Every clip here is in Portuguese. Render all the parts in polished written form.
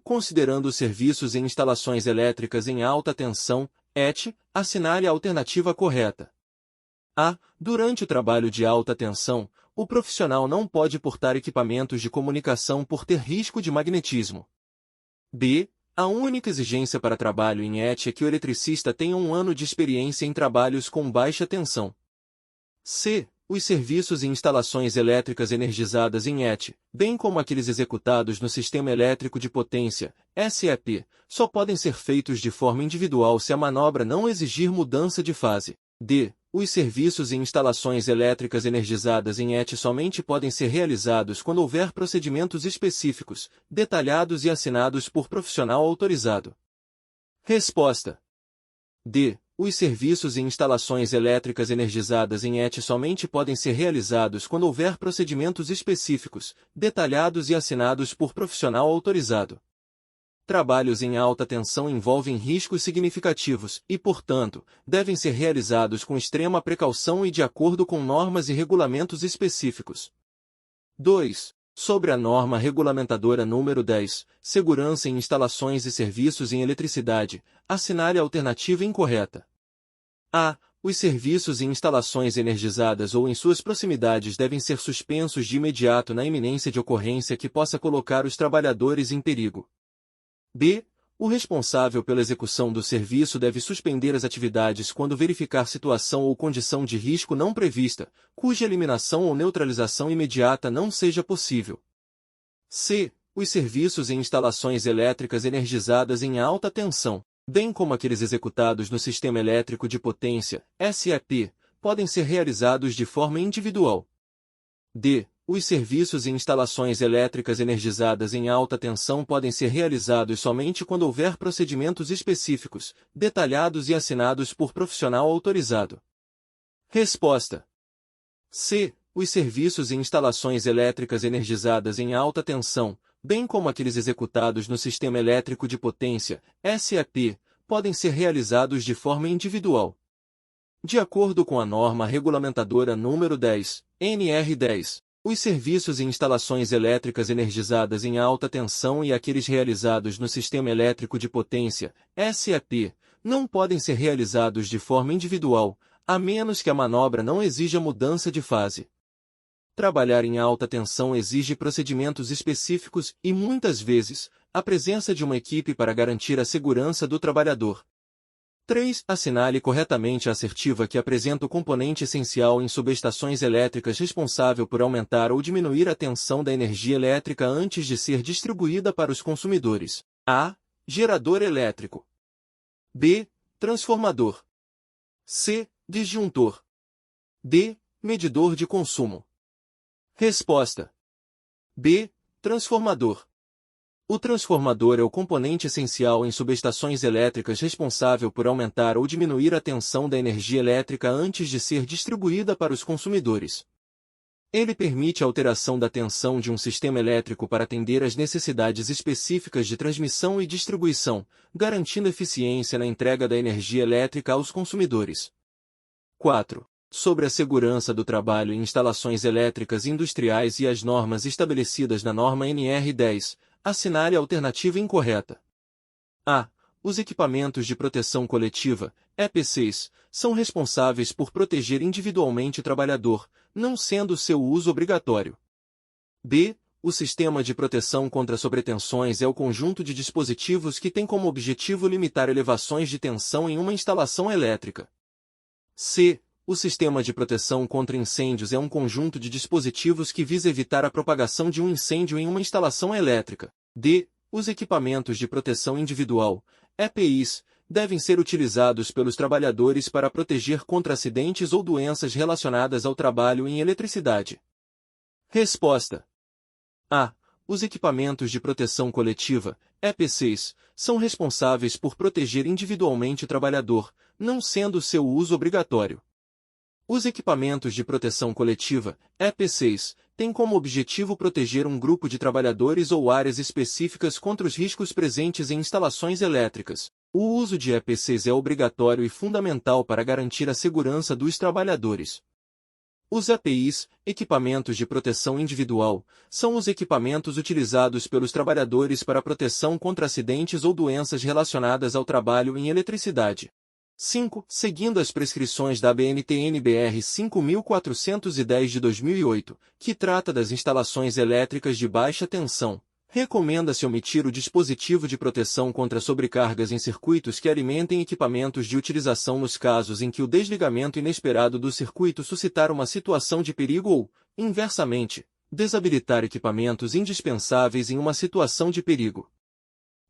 Considerando os serviços e instalações elétricas em alta tensão, ET, assinale a alternativa correta. A. Durante o trabalho de alta tensão, o profissional não pode portar equipamentos de comunicação por ter risco de magnetismo. B. A única exigência para trabalho em ET é que o eletricista tenha 1 ano de experiência em trabalhos com baixa tensão. C. Os serviços e instalações elétricas energizadas em ET, bem como aqueles executados no Sistema Elétrico de Potência, SEP, só podem ser feitos de forma individual se a manobra não exigir mudança de fase. D. Os serviços e instalações elétricas energizadas em ET somente podem ser realizados quando houver procedimentos específicos, detalhados e assinados por profissional autorizado. Resposta. D. Os serviços e instalações elétricas energizadas em ET somente podem ser realizados quando houver procedimentos específicos, detalhados e assinados por profissional autorizado. Trabalhos em alta tensão envolvem riscos significativos e, portanto, devem ser realizados com extrema precaução e de acordo com normas e regulamentos específicos. 2. Sobre a norma regulamentadora número 10, Segurança em instalações e serviços em eletricidade, assinale a alternativa incorreta. A. Os serviços e instalações energizadas ou em suas proximidades devem ser suspensos de imediato na iminência de ocorrência que possa colocar os trabalhadores em perigo. B. O responsável pela execução do serviço deve suspender as atividades quando verificar situação ou condição de risco não prevista, cuja eliminação ou neutralização imediata não seja possível. C. Os serviços e instalações elétricas energizadas em alta tensão, bem como aqueles executados no Sistema Elétrico de Potência, SEP, podem ser realizados de forma individual. D. Os serviços e instalações elétricas energizadas em alta tensão podem ser realizados somente quando houver procedimentos específicos, detalhados e assinados por profissional autorizado. Resposta. C. Os serviços e instalações elétricas energizadas em alta tensão, bem como aqueles executados no Sistema Elétrico de Potência, SEP, podem ser realizados de forma individual. De acordo com a norma regulamentadora número 10, NR10, os serviços e instalações elétricas energizadas em alta tensão e aqueles realizados no Sistema Elétrico de Potência, SEP, não podem ser realizados de forma individual, a menos que a manobra não exija mudança de fase. Trabalhar em alta tensão exige procedimentos específicos e, muitas vezes, a presença de uma equipe para garantir a segurança do trabalhador. 3. Assinale corretamente a assertiva que apresenta o componente essencial em subestações elétricas responsável por aumentar ou diminuir a tensão da energia elétrica antes de ser distribuída para os consumidores. A. Gerador elétrico. B. Transformador. C. Disjuntor. D. Medidor de consumo. Resposta. B. Transformador. O transformador é o componente essencial em subestações elétricas responsável por aumentar ou diminuir a tensão da energia elétrica antes de ser distribuída para os consumidores. Ele permite a alteração da tensão de um sistema elétrico para atender às necessidades específicas de transmissão e distribuição, garantindo eficiência na entrega da energia elétrica aos consumidores. 4. Sobre a segurança do trabalho em instalações elétricas industriais e as normas estabelecidas na norma NR10, assinale a alternativa incorreta. A. Os equipamentos de proteção coletiva, EPCs, são responsáveis por proteger individualmente o trabalhador, não sendo seu uso obrigatório. B. O sistema de proteção contra sobretensões é o conjunto de dispositivos que tem como objetivo limitar elevações de tensão em uma instalação elétrica. C. O sistema de proteção contra incêndios é um conjunto de dispositivos que visa evitar a propagação de um incêndio em uma instalação elétrica. D. Os equipamentos de proteção individual, EPIs, devem ser utilizados pelos trabalhadores para proteger contra acidentes ou doenças relacionadas ao trabalho em eletricidade. Resposta. A. Os equipamentos de proteção coletiva, EPCs, são responsáveis por proteger individualmente o trabalhador, não sendo seu uso obrigatório. Os equipamentos de proteção coletiva, EPCs, têm como objetivo proteger um grupo de trabalhadores ou áreas específicas contra os riscos presentes em instalações elétricas. O uso de EPCs é obrigatório e fundamental para garantir a segurança dos trabalhadores. Os EPIs, equipamentos de proteção individual, são os equipamentos utilizados pelos trabalhadores para proteção contra acidentes ou doenças relacionadas ao trabalho em eletricidade. 5. Seguindo as prescrições da ABNT-NBR 5410 de 2008, que trata das instalações elétricas de baixa tensão, recomenda-se omitir o dispositivo de proteção contra sobrecargas em circuitos que alimentem equipamentos de utilização nos casos em que o desligamento inesperado do circuito suscitar uma situação de perigo ou, inversamente, desabilitar equipamentos indispensáveis em uma situação de perigo.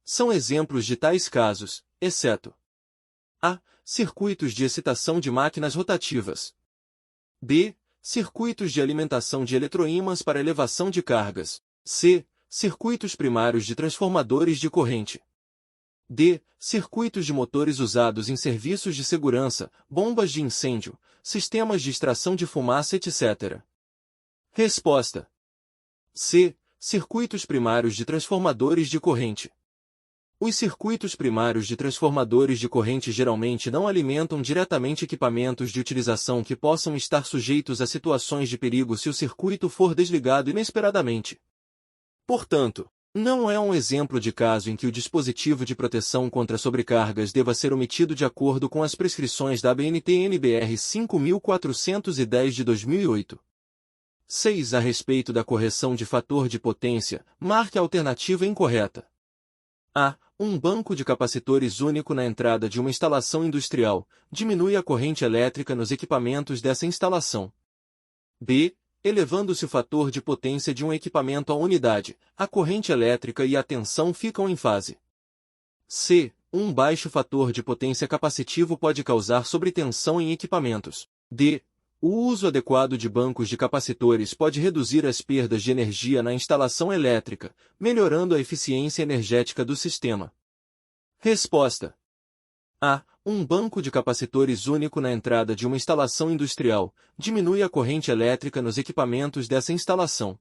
São exemplos de tais casos, exceto a. Circuitos de excitação de máquinas rotativas. B. Circuitos de alimentação de eletroímãs para elevação de cargas. C. Circuitos primários de transformadores de corrente. D. Circuitos de motores usados em serviços de segurança, bombas de incêndio, sistemas de extração de fumaça, etc. Resposta. C. Circuitos primários de transformadores de corrente. Os circuitos primários de transformadores de corrente geralmente não alimentam diretamente equipamentos de utilização que possam estar sujeitos a situações de perigo se o circuito for desligado inesperadamente. Portanto, não é um exemplo de caso em que o dispositivo de proteção contra sobrecargas deva ser omitido de acordo com as prescrições da ABNT-NBR 5410 de 2008. 6. A respeito da correção de fator de potência, marque a alternativa incorreta. A. Um banco de capacitores único na entrada de uma instalação industrial diminui a corrente elétrica nos equipamentos dessa instalação. B. Elevando-se o fator de potência de um equipamento à unidade, a corrente elétrica e a tensão ficam em fase. C. Um baixo fator de potência capacitivo pode causar sobretensão em equipamentos. D. O uso adequado de bancos de capacitores pode reduzir as perdas de energia na instalação elétrica, melhorando a eficiência energética do sistema. Resposta. A. Um banco de capacitores único na entrada de uma instalação industrial diminui a corrente elétrica nos equipamentos dessa instalação.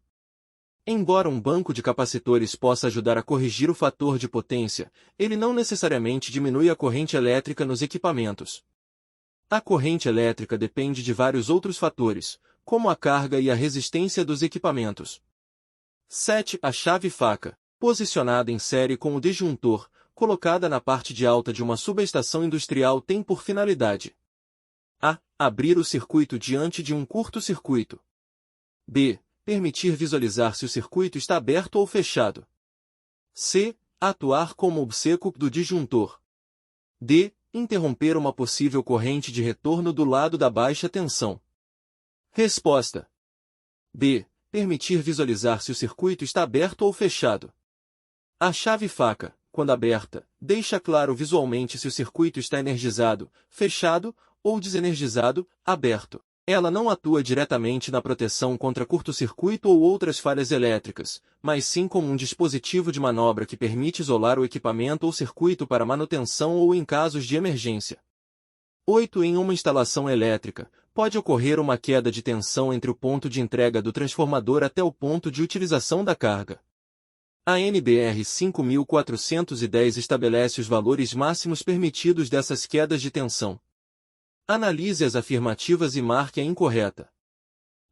Embora um banco de capacitores possa ajudar a corrigir o fator de potência, ele não necessariamente diminui a corrente elétrica nos equipamentos. A corrente elétrica depende de vários outros fatores, como a carga e a resistência dos equipamentos. 7. A chave-faca, posicionada em série com o disjuntor, colocada na parte de alta de uma subestação industrial tem por finalidade a. Abrir o circuito diante de um curto-circuito. B. Permitir visualizar se o circuito está aberto ou fechado. C. Atuar como obseco do disjuntor. D. Interromper uma possível corrente de retorno do lado da baixa tensão. Resposta. B. Permitir visualizar se o circuito está aberto ou fechado. A chave-faca, quando aberta, deixa claro visualmente se o circuito está energizado, fechado, ou desenergizado, aberto. Ela não atua diretamente na proteção contra curto-circuito ou outras falhas elétricas, mas sim como um dispositivo de manobra que permite isolar o equipamento ou circuito para manutenção ou em casos de emergência. 8. Em uma instalação elétrica, pode ocorrer uma queda de tensão entre o ponto de entrega do transformador até o ponto de utilização da carga. A NBR 5410 estabelece os valores máximos permitidos dessas quedas de tensão. Analise as afirmativas e marque a incorreta.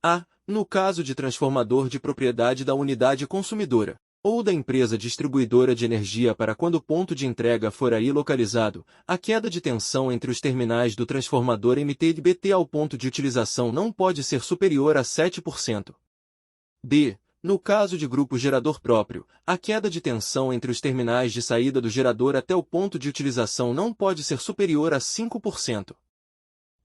A. No caso de transformador de propriedade da unidade consumidora, ou da empresa distribuidora de energia para quando o ponto de entrega for aí localizado, a queda de tensão entre os terminais do transformador MT/BT ao ponto de utilização não pode ser superior a 7%. B. No caso de grupo gerador próprio, a queda de tensão entre os terminais de saída do gerador até o ponto de utilização não pode ser superior a 5%.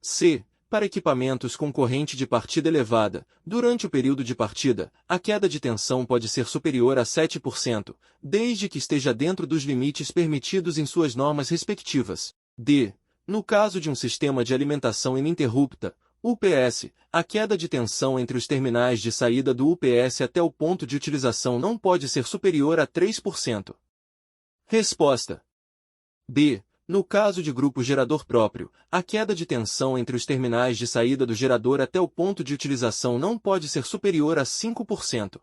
C. Para equipamentos com corrente de partida elevada, durante o período de partida, a queda de tensão pode ser superior a 7%, desde que esteja dentro dos limites permitidos em suas normas respectivas. D. No caso de um sistema de alimentação ininterrupta, UPS, a queda de tensão entre os terminais de saída do UPS até o ponto de utilização não pode ser superior a 3%. Resposta. B. No caso de grupo gerador próprio, a queda de tensão entre os terminais de saída do gerador até o ponto de utilização não pode ser superior a 5%.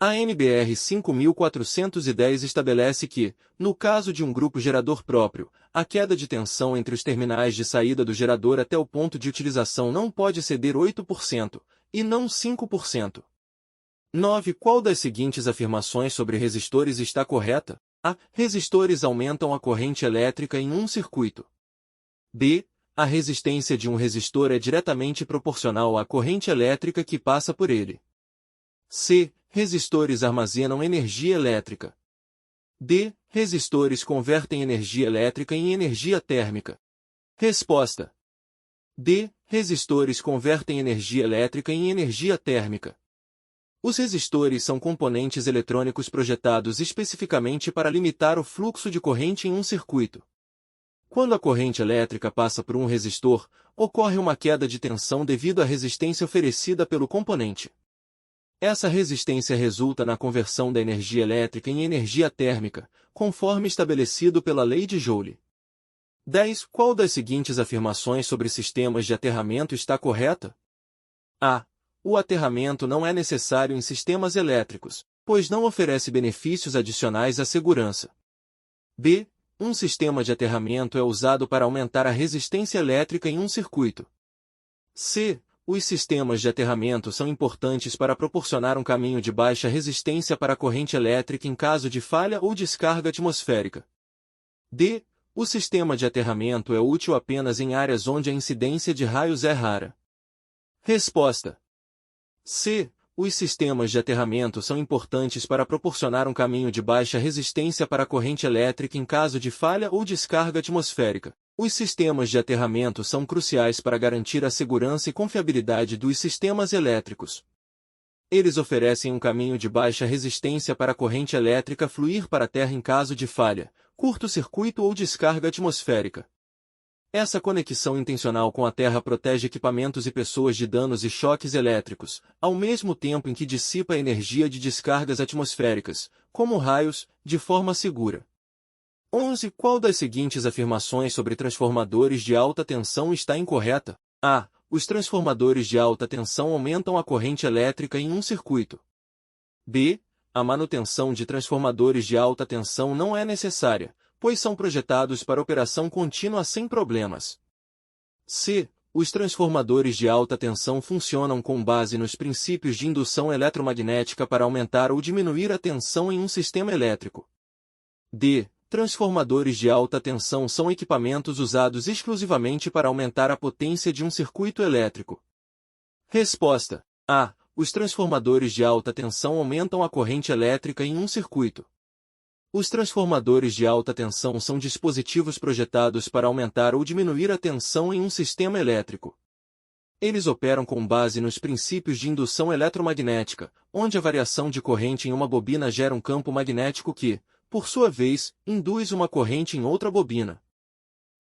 A NBR 5410 estabelece que, no caso de um grupo gerador próprio, a queda de tensão entre os terminais de saída do gerador até o ponto de utilização não pode exceder 8%, e não 5%. 9. Qual das seguintes afirmações sobre resistores está correta? A. Resistores aumentam a corrente elétrica em um circuito. B. A resistência de um resistor é diretamente proporcional à corrente elétrica que passa por ele. C. Resistores armazenam energia elétrica. D. Resistores convertem energia elétrica em energia térmica. Resposta: D. Resistores convertem energia elétrica em energia térmica. Os resistores são componentes eletrônicos projetados especificamente para limitar o fluxo de corrente em um circuito. Quando a corrente elétrica passa por um resistor, ocorre uma queda de tensão devido à resistência oferecida pelo componente. Essa resistência resulta na conversão da energia elétrica em energia térmica, conforme estabelecido pela lei de Joule. 10. Qual das seguintes afirmações sobre sistemas de aterramento está correta? A. O aterramento não é necessário em sistemas elétricos, pois não oferece benefícios adicionais à segurança. B. Um sistema de aterramento é usado para aumentar a resistência elétrica em um circuito. C. Os sistemas de aterramento são importantes para proporcionar um caminho de baixa resistência para a corrente elétrica em caso de falha ou descarga atmosférica. D. O sistema de aterramento é útil apenas em áreas onde a incidência de raios é rara. Resposta: C. Os sistemas de aterramento são importantes para proporcionar um caminho de baixa resistência para a corrente elétrica em caso de falha ou descarga atmosférica. Os sistemas de aterramento são cruciais para garantir a segurança e confiabilidade dos sistemas elétricos. Eles oferecem um caminho de baixa resistência para a corrente elétrica fluir para a Terra em caso de falha, curto-circuito ou descarga atmosférica. Essa conexão intencional com a Terra protege equipamentos e pessoas de danos e choques elétricos, ao mesmo tempo em que dissipa a energia de descargas atmosféricas, como raios, de forma segura. 11. Qual das seguintes afirmações sobre transformadores de alta tensão está incorreta? A. Os transformadores de alta tensão aumentam a corrente elétrica em um circuito. B. A manutenção de transformadores de alta tensão não é necessária, pois são projetados para operação contínua sem problemas. C. Os transformadores de alta tensão funcionam com base nos princípios de indução eletromagnética para aumentar ou diminuir a tensão em um sistema elétrico. D. Transformadores de alta tensão são equipamentos usados exclusivamente para aumentar a potência de um circuito elétrico. Resposta: A. Os transformadores de alta tensão aumentam a corrente elétrica em um circuito. Os transformadores de alta tensão são dispositivos projetados para aumentar ou diminuir a tensão em um sistema elétrico. Eles operam com base nos princípios de indução eletromagnética, onde a variação de corrente em uma bobina gera um campo magnético que, por sua vez, induz uma corrente em outra bobina.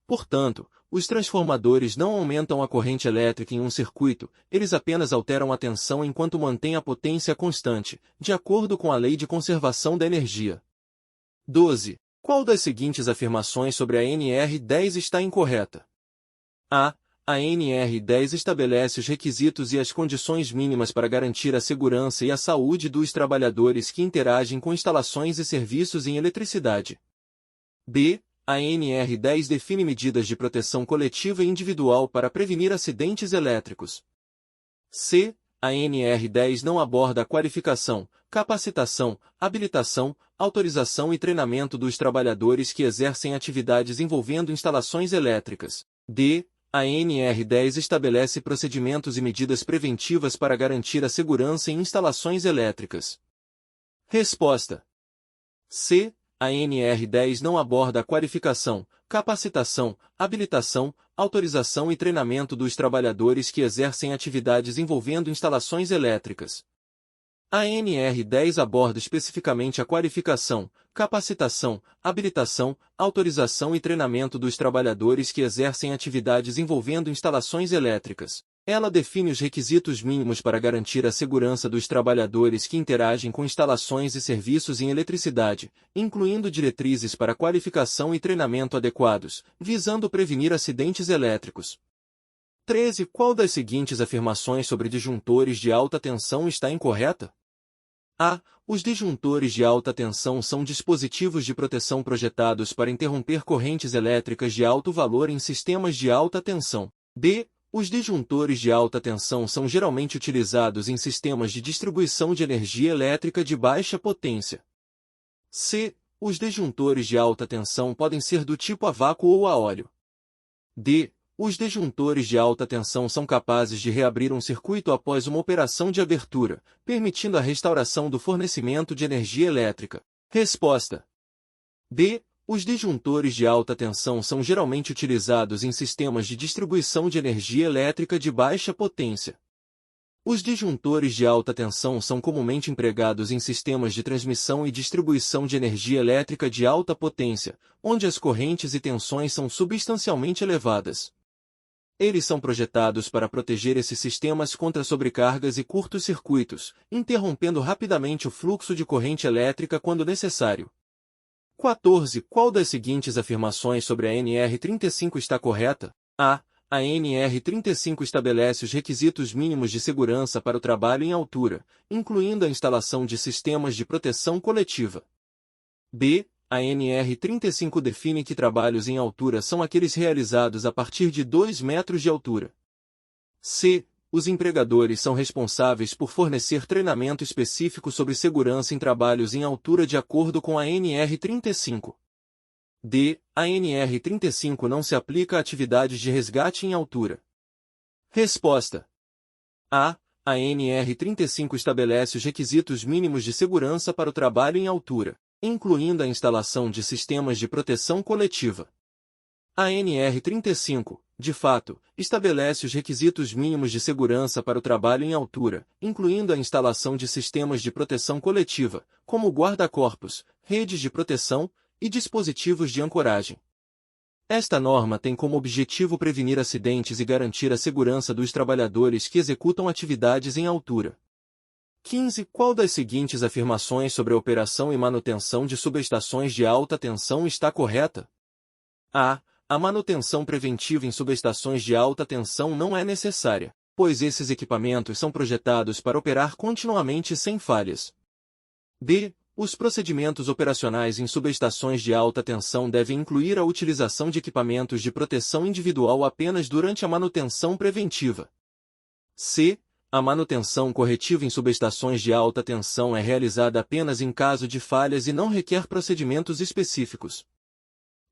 Portanto, os transformadores não aumentam a corrente elétrica em um circuito, eles apenas alteram a tensão enquanto mantêm a potência constante, de acordo com a lei de conservação da energia. 12. Qual das seguintes afirmações sobre a NR10 está incorreta? A. A NR10 estabelece os requisitos e as condições mínimas para garantir a segurança e a saúde dos trabalhadores que interagem com instalações e serviços em eletricidade. B. A NR10 define medidas de proteção coletiva e individual para prevenir acidentes elétricos. C. A NR10 não aborda a qualificação, capacitação, habilitação, autorização e treinamento dos trabalhadores que exercem atividades envolvendo instalações elétricas. D. A NR10 estabelece procedimentos e medidas preventivas para garantir a segurança em instalações elétricas. Resposta: C. A NR10 não aborda a qualificação, capacitação, habilitação, autorização e treinamento dos trabalhadores que exercem atividades envolvendo instalações elétricas. A NR10 aborda especificamente a qualificação, capacitação, habilitação, autorização e treinamento dos trabalhadores que exercem atividades envolvendo instalações elétricas. Ela define os requisitos mínimos para garantir a segurança dos trabalhadores que interagem com instalações e serviços em eletricidade, incluindo diretrizes para qualificação e treinamento adequados, visando prevenir acidentes elétricos. 13. Qual das seguintes afirmações sobre disjuntores de alta tensão está incorreta? A. Os disjuntores de alta tensão são dispositivos de proteção projetados para interromper correntes elétricas de alto valor em sistemas de alta tensão. B. Os disjuntores de alta tensão são geralmente utilizados em sistemas de distribuição de energia elétrica de baixa potência. C. Os disjuntores de alta tensão podem ser do tipo a vácuo ou a óleo. D. Os disjuntores de alta tensão são capazes de reabrir um circuito após uma operação de abertura, permitindo a restauração do fornecimento de energia elétrica. Resposta: B. Os disjuntores de alta tensão são geralmente utilizados em sistemas de distribuição de energia elétrica de baixa potência. Os disjuntores de alta tensão são comumente empregados em sistemas de transmissão e distribuição de energia elétrica de alta potência, onde as correntes e tensões são substancialmente elevadas. Eles são projetados para proteger esses sistemas contra sobrecargas e curtos-circuitos, interrompendo rapidamente o fluxo de corrente elétrica quando necessário. 14. Qual das seguintes afirmações sobre a NR35 está correta? A. A NR35 estabelece os requisitos mínimos de segurança para o trabalho em altura, incluindo a instalação de sistemas de proteção coletiva. B. A NR35 define que trabalhos em altura são aqueles realizados a partir de 2 metros de altura. C. Os empregadores são responsáveis por fornecer treinamento específico sobre segurança em trabalhos em altura de acordo com a NR35. D. A NR35 não se aplica a atividades de resgate em altura. Resposta: A. A NR35 estabelece os requisitos mínimos de segurança para o trabalho em altura, incluindo a instalação de sistemas de proteção coletiva. A NR35, de fato, estabelece os requisitos mínimos de segurança para o trabalho em altura, incluindo a instalação de sistemas de proteção coletiva, como guarda-corpos, redes de proteção e dispositivos de ancoragem. Esta norma tem como objetivo prevenir acidentes e garantir a segurança dos trabalhadores que executam atividades em altura. 15. Qual das seguintes afirmações sobre a operação e manutenção de subestações de alta tensão está correta? A. A manutenção preventiva em subestações de alta tensão não é necessária, pois esses equipamentos são projetados para operar continuamente sem falhas. B. Os procedimentos operacionais em subestações de alta tensão devem incluir a utilização de equipamentos de proteção individual apenas durante a manutenção preventiva. C. A manutenção corretiva em subestações de alta tensão é realizada apenas em caso de falhas e não requer procedimentos específicos.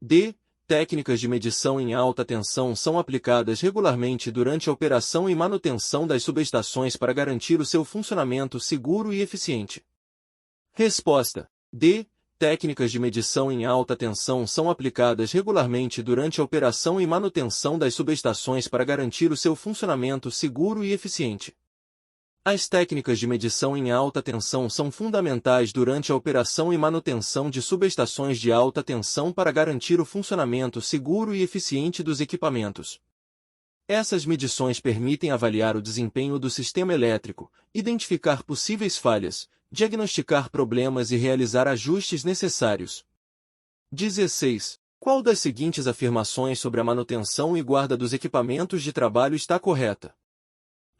D. Técnicas de medição em alta tensão são aplicadas regularmente durante a operação e manutenção das subestações para garantir o seu funcionamento seguro e eficiente. Resposta: D. Técnicas de medição em alta tensão são aplicadas regularmente durante a operação e manutenção das subestações para garantir o seu funcionamento seguro e eficiente. As técnicas de medição em alta tensão são fundamentais durante a operação e manutenção de subestações de alta tensão para garantir o funcionamento seguro e eficiente dos equipamentos. Essas medições permitem avaliar o desempenho do sistema elétrico, identificar possíveis falhas, diagnosticar problemas e realizar ajustes necessários. 16. Qual das seguintes afirmações sobre a manutenção e guarda dos equipamentos de trabalho está correta?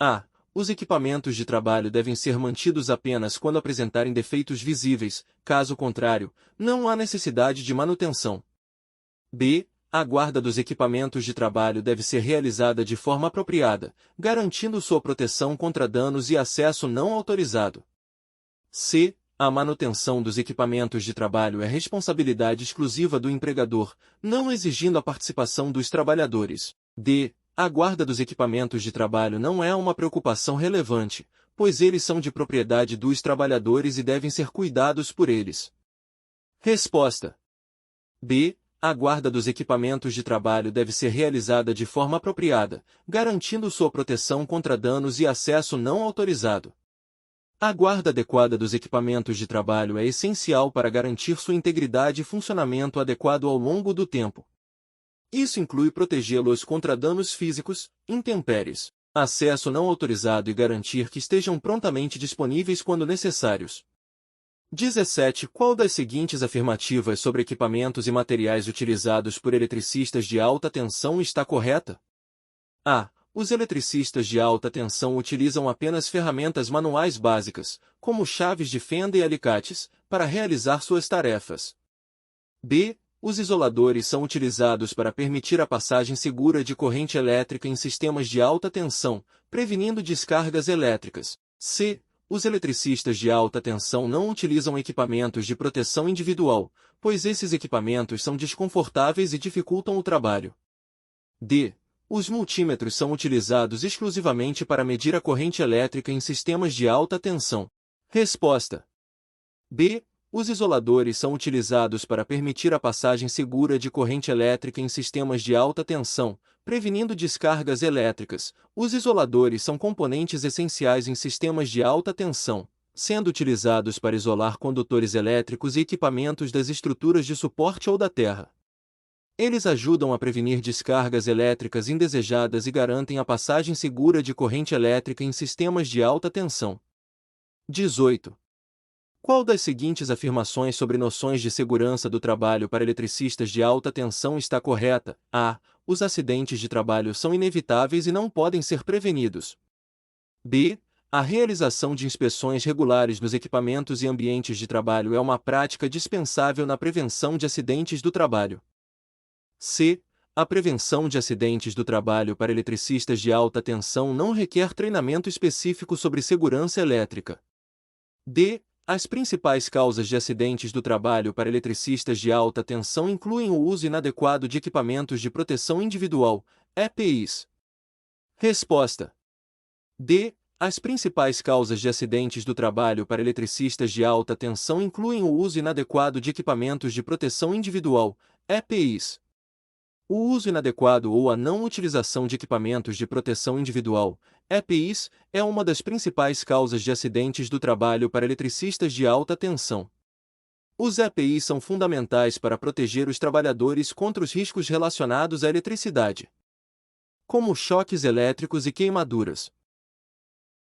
A. Os equipamentos de trabalho devem ser mantidos apenas quando apresentarem defeitos visíveis, caso contrário, não há necessidade de manutenção. B. A guarda dos equipamentos de trabalho deve ser realizada de forma apropriada, garantindo sua proteção contra danos e acesso não autorizado. C. A manutenção dos equipamentos de trabalho é responsabilidade exclusiva do empregador, não exigindo a participação dos trabalhadores. D. A guarda dos equipamentos de trabalho não é uma preocupação relevante, pois eles são de propriedade dos trabalhadores e devem ser cuidados por eles. Resposta: B. A guarda dos equipamentos de trabalho deve ser realizada de forma apropriada, garantindo sua proteção contra danos e acesso não autorizado. A guarda adequada dos equipamentos de trabalho é essencial para garantir sua integridade e funcionamento adequado ao longo do tempo. Isso inclui protegê-los contra danos físicos, intempéries, acesso não autorizado e garantir que estejam prontamente disponíveis quando necessários. 17. Qual das seguintes afirmativas sobre equipamentos e materiais utilizados por eletricistas de alta tensão está correta? A. Os eletricistas de alta tensão utilizam apenas ferramentas manuais básicas, como chaves de fenda e alicates, para realizar suas tarefas. B. Os isoladores são utilizados para permitir a passagem segura de corrente elétrica em sistemas de alta tensão, prevenindo descargas elétricas. C. Os eletricistas de alta tensão não utilizam equipamentos de proteção individual, pois esses equipamentos são desconfortáveis e dificultam o trabalho. D. Os multímetros são utilizados exclusivamente para medir a corrente elétrica em sistemas de alta tensão. Resposta. B. Os isoladores são utilizados para permitir a passagem segura de corrente elétrica em sistemas de alta tensão, prevenindo descargas elétricas. Os isoladores são componentes essenciais em sistemas de alta tensão, sendo utilizados para isolar condutores elétricos e equipamentos das estruturas de suporte ou da terra. Eles ajudam a prevenir descargas elétricas indesejadas e garantem a passagem segura de corrente elétrica em sistemas de alta tensão. 18. Qual das seguintes afirmações sobre noções de segurança do trabalho para eletricistas de alta tensão está correta? A. Os acidentes de trabalho são inevitáveis e não podem ser prevenidos. B. A realização de inspeções regulares nos equipamentos e ambientes de trabalho é uma prática dispensável na prevenção de acidentes do trabalho. C. A prevenção de acidentes do trabalho para eletricistas de alta tensão não requer treinamento específico sobre segurança elétrica. D. As principais causas de acidentes do trabalho para eletricistas de alta tensão incluem o uso inadequado de equipamentos de proteção individual, EPIs. Resposta. D. As principais causas de acidentes do trabalho para eletricistas de alta tensão incluem o uso inadequado de equipamentos de proteção individual, EPIs. O uso inadequado ou a não utilização de equipamentos de proteção individual, EPIs, é uma das principais causas de acidentes do trabalho para eletricistas de alta tensão. Os EPIs são fundamentais para proteger os trabalhadores contra os riscos relacionados à eletricidade, como choques elétricos e queimaduras.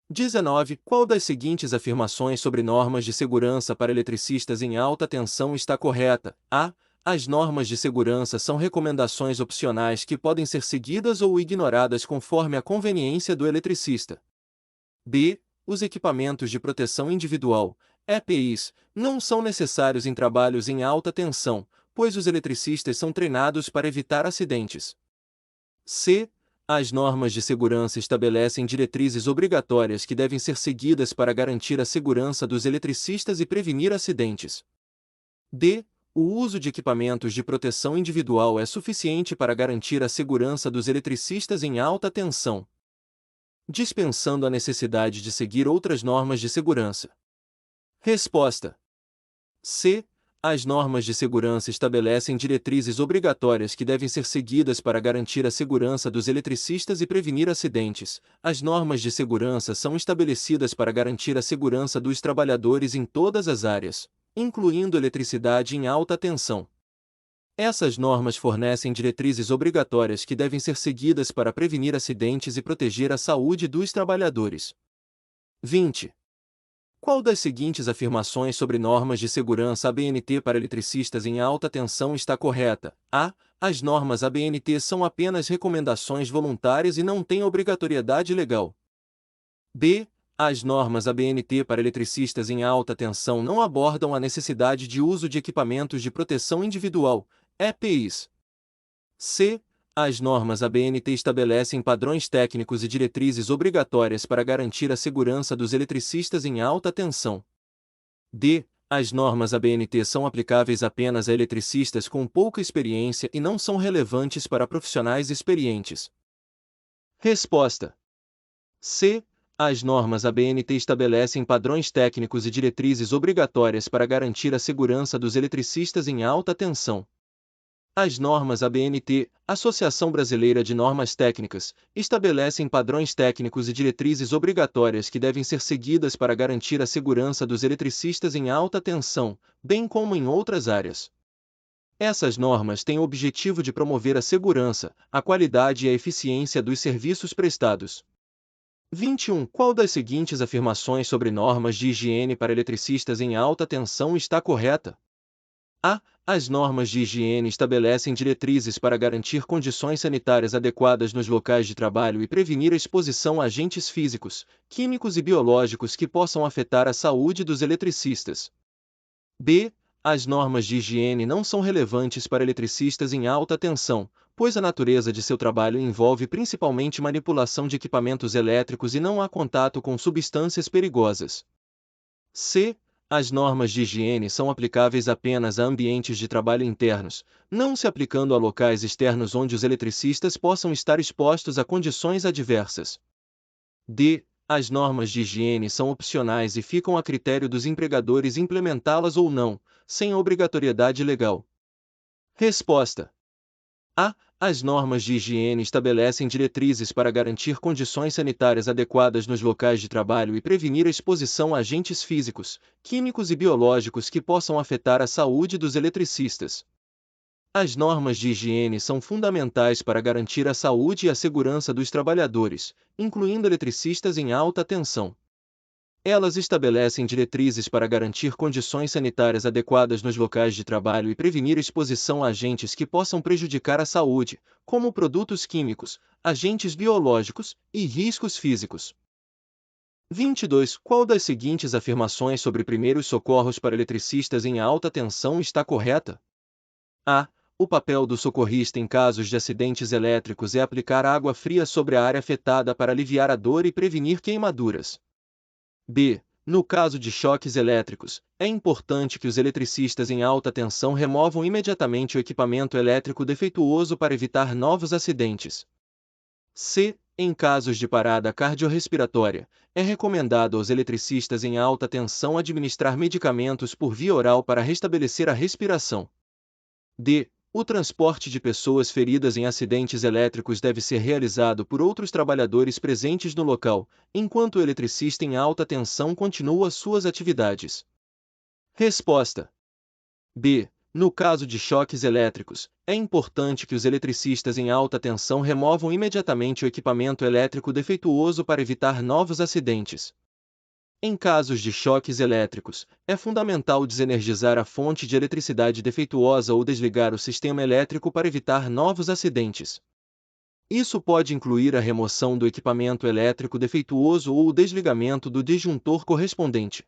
19. Qual das seguintes afirmações sobre normas de segurança para eletricistas em alta tensão está correta? A. As normas de segurança são recomendações opcionais que podem ser seguidas ou ignoradas conforme a conveniência do eletricista. B. Os equipamentos de proteção individual, EPIs, não são necessários em trabalhos em alta tensão, pois os eletricistas são treinados para evitar acidentes. C. As normas de segurança estabelecem diretrizes obrigatórias que devem ser seguidas para garantir a segurança dos eletricistas e prevenir acidentes. D. O uso de equipamentos de proteção individual é suficiente para garantir a segurança dos eletricistas em alta tensão, dispensando a necessidade de seguir outras normas de segurança. Resposta. C. As normas de segurança estabelecem diretrizes obrigatórias que devem ser seguidas para garantir a segurança dos eletricistas e prevenir acidentes. As normas de segurança são estabelecidas para garantir a segurança dos trabalhadores em todas as áreas, incluindo eletricidade em alta tensão. Essas normas fornecem diretrizes obrigatórias que devem ser seguidas para prevenir acidentes e proteger a saúde dos trabalhadores. 20. Qual das seguintes afirmações sobre normas de segurança ABNT para eletricistas em alta tensão está correta? A. As normas ABNT são apenas recomendações voluntárias e não têm obrigatoriedade legal. B. As normas ABNT para eletricistas em alta tensão não abordam a necessidade de uso de equipamentos de proteção individual, EPIs. C. As normas ABNT estabelecem padrões técnicos e diretrizes obrigatórias para garantir a segurança dos eletricistas em alta tensão. D. As normas ABNT são aplicáveis apenas a eletricistas com pouca experiência e não são relevantes para profissionais experientes. Resposta. C. As normas ABNT estabelecem padrões técnicos e diretrizes obrigatórias para garantir a segurança dos eletricistas em alta tensão. As normas ABNT, Associação Brasileira de Normas Técnicas, estabelecem padrões técnicos e diretrizes obrigatórias que devem ser seguidas para garantir a segurança dos eletricistas em alta tensão, bem como em outras áreas. Essas normas têm o objetivo de promover a segurança, a qualidade e a eficiência dos serviços prestados. 21. Qual das seguintes afirmações sobre normas de higiene para eletricistas em alta tensão está correta? A. As normas de higiene estabelecem diretrizes para garantir condições sanitárias adequadas nos locais de trabalho e prevenir a exposição a agentes físicos, químicos e biológicos que possam afetar a saúde dos eletricistas. B. As normas de higiene não são relevantes para eletricistas em alta tensão, pois a natureza de seu trabalho envolve principalmente manipulação de equipamentos elétricos e não há contato com substâncias perigosas. C. As normas de higiene são aplicáveis apenas a ambientes de trabalho internos, não se aplicando a locais externos onde os eletricistas possam estar expostos a condições adversas. D. As normas de higiene são opcionais e ficam a critério dos empregadores implementá-las ou não, sem obrigatoriedade legal. Resposta: A. As normas de higiene estabelecem diretrizes para garantir condições sanitárias adequadas nos locais de trabalho e prevenir a exposição a agentes físicos, químicos e biológicos que possam afetar a saúde dos eletricistas. As normas de higiene são fundamentais para garantir a saúde e a segurança dos trabalhadores, incluindo eletricistas em alta tensão. Elas estabelecem diretrizes para garantir condições sanitárias adequadas nos locais de trabalho e prevenir exposição a agentes que possam prejudicar a saúde, como produtos químicos, agentes biológicos e riscos físicos. 22. Qual das seguintes afirmações sobre primeiros socorros para eletricistas em alta tensão está correta? A. O papel do socorrista em casos de acidentes elétricos é aplicar água fria sobre a área afetada para aliviar a dor e prevenir queimaduras. B. No caso de choques elétricos, é importante que os eletricistas em alta tensão removam imediatamente o equipamento elétrico defeituoso para evitar novos acidentes. C. Em casos de parada cardiorrespiratória, é recomendado aos eletricistas em alta tensão administrar medicamentos por via oral para restabelecer a respiração. D. O transporte de pessoas feridas em acidentes elétricos deve ser realizado por outros trabalhadores presentes no local, enquanto o eletricista em alta tensão continua suas atividades. Resposta: B. No caso de choques elétricos, é importante que os eletricistas em alta tensão removam imediatamente o equipamento elétrico defeituoso para evitar novos acidentes. Em casos de choques elétricos, é fundamental desenergizar a fonte de eletricidade defeituosa ou desligar o sistema elétrico para evitar novos acidentes. Isso pode incluir a remoção do equipamento elétrico defeituoso ou o desligamento do disjuntor correspondente.